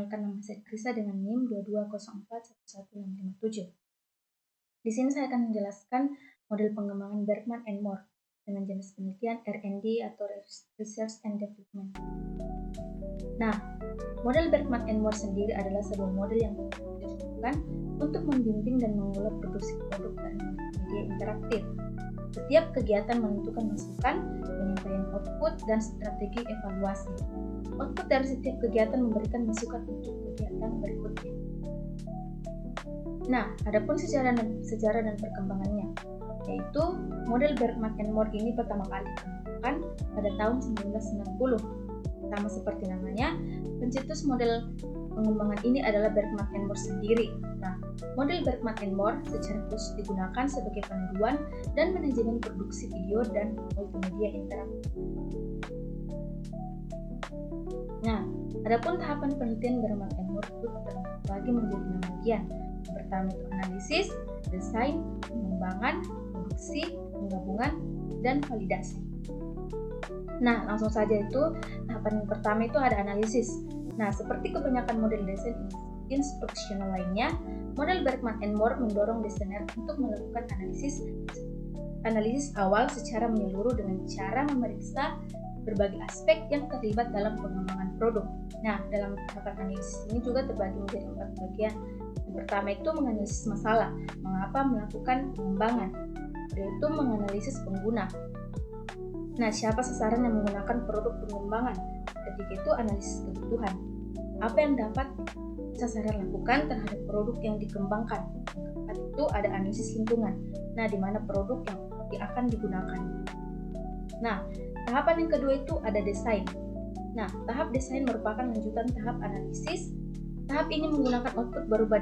menggunakan nama set Krisa dengan NIM 2204115657. Di sini saya akan menjelaskan model pengembangan Bergman and Moore dengan jenis penelitian R&D atau Research and Development. Nah, model Bergman and Moore sendiri adalah sebuah model yang ditujukan untuk membimbing dan mengelola produksi produk dan media interaktif. Setiap kegiatan menentukan masukan, penyampaian output, dan strategi evaluasi. Output dari setiap kegiatan memberikan masukan untuk kegiatan berikutnya. Nah, adapun sejarah dan perkembangannya, yaitu model Bergman and Moore ini pertama kali dikembangkan pada tahun 1990. Sama seperti namanya, pencetus model pengembangan ini adalah Bergman and Moore sendiri. Nah, model Bergman and Moore secara khusus digunakan sebagai panduan dan manajemen produksi video dan multimedia interaktif. Nah, adapun tahapan penelitian Bergman and Moore itu terbagi menjadi 6 bagian. Yang pertama itu analisis, desain, pengembangan, produksi, penggabungan, dan validasi. Nah, langsung saja itu tahapan yang pertama itu ada analisis. Nah, seperti kebanyakan model desain instruksional lainnya, model Bergman and Moore mendorong desainer untuk melakukan analisis awal secara menyeluruh dengan cara memeriksa berbagai aspek yang terlibat dalam pengembangan produk. Nah, dalam tahapan analisis ini juga terbagi menjadi 4 bagian. Yang pertama itu menganalisis masalah, mengapa melakukan pengembangan, yaitu menganalisis pengguna. Nah, siapa sasaran yang menggunakan produk pengembangan? Ketiga itu analisis kebutuhan. Apa yang dapat sasaran lakukan terhadap produk yang dikembangkan? Yang keempat itu ada analisis lingkungan. Nah, di mana produk yang akan digunakan. Nah, tahapan yang kedua itu ada desain. Nah, tahap desain merupakan lanjutan tahap analisis. Tahap ini menggunakan output berupa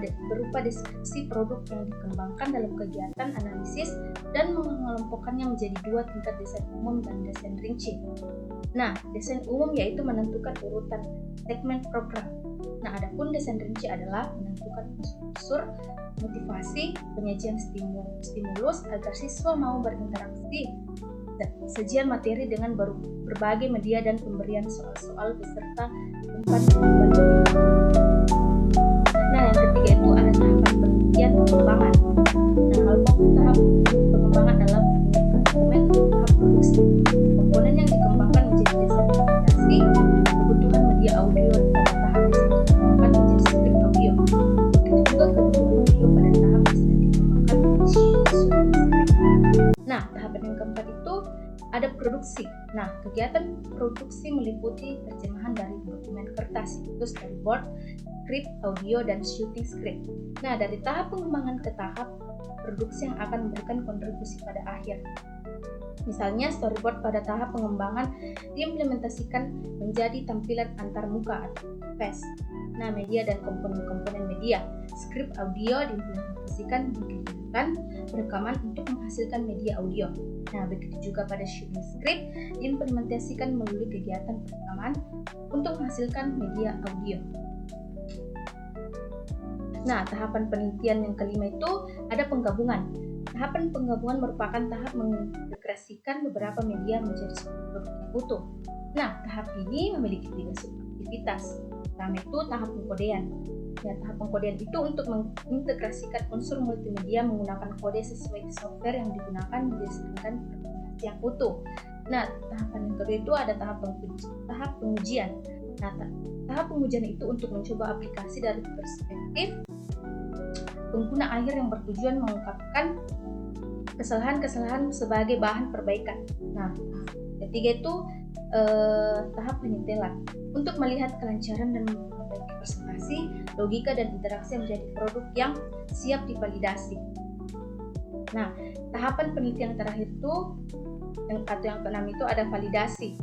deskripsi produk yang dikembangkan dalam kegiatan analisis dan mengelompokkannya menjadi 2 tingkat desain umum dan desain rinci. Nah, desain umum yaitu menentukan urutan segmen program. Nah, adapun desain rinci adalah menentukan unsur motivasi, penyajian stimulus agar siswa mau berinteraksi, sajian materi dengan berbagai media dan pemberian soal-soal beserta tempat kembali. Nah, yang ketiga itu ada tahapan penelitian pengembangan. Nah, tahap pengembangan adalah menyiapkan dokumen untuk tahap produksi. Komponen yang dikembangkan menjadi desain aplikasi, kebutuhan media audio pada tahap desain dikembangkan menjadi skrip audio. Begitu juga kebutuhan video pada tahap desain dikembangkan menjadi syuting skrip. Nah, tahapan yang keempat itu ada produksi. Nah, kegiatan produksi meliputi terjemahan dari dokumen kertas, yaitu storyboard, script audio, dan shooting script. Nah, dari tahap pengembangan ke tahap produksi yang akan memberikan kontribusi pada akhir. Misalnya, storyboard pada tahap pengembangan diimplementasikan menjadi tampilan antarmuka atau face. Nah, media dan komponen-komponen media. Script audio diimplementasikan menggunakan rekaman untuk menghasilkan media audio. Nah, begitu juga pada shooting script diimplementasikan melalui kegiatan perekaman untuk menghasilkan media audio. Nah, tahapan penelitian yang kelima itu ada penggabungan. Tahapan penggabungan merupakan tahap mengintegrasikan beberapa media menjadi suatu produk yang utuh. Nah, tahap ini memiliki 3 subaktivitas. Pertama itu tahap pengkodean. Ya, tahap pengkodean itu untuk mengintegrasikan unsur multimedia menggunakan kode sesuai software yang digunakan berdasarkan representasi yang utuh. Nah, tahapan yang kedua itu ada tahap pengujian. Nah, tahap pengujian itu untuk mencoba aplikasi dari perspektif pengguna akhir yang bertujuan mengungkapkan kesalahan-kesalahan sebagai bahan perbaikan. Nah, ketiga itu tahap penyetelan untuk melihat kelancaran dan memperbaiki presentasi, logika dan interaksi menjadi produk yang siap divalidasi. Nah, tahapan penelitian terakhir itu yang keenam itu ada validasi.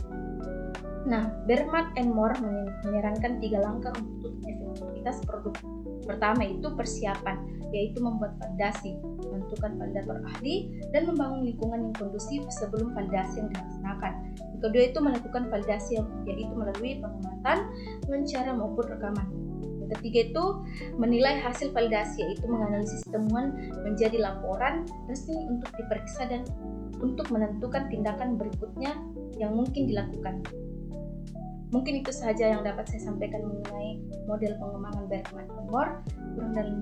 Nah, Bergman and Moore menyarankan 3 langkah untuk efektivitas produk. Pertama itu persiapan, yaitu membuat validasi, menentukan validator ahli, dan membangun lingkungan yang kondusif sebelum validasi yang dilaksanakan. Yang kedua itu melakukan validasi, yaitu melalui pengamatan, wawancara maupun rekaman. Yang ketiga itu menilai hasil validasi, yaitu menganalisis temuan menjadi laporan resmi untuk diperiksa dan untuk menentukan tindakan berikutnya yang mungkin dilakukan. Mungkin itu saja yang dapat saya sampaikan mengenai model pengembangan Bergman Humor. Kurang dan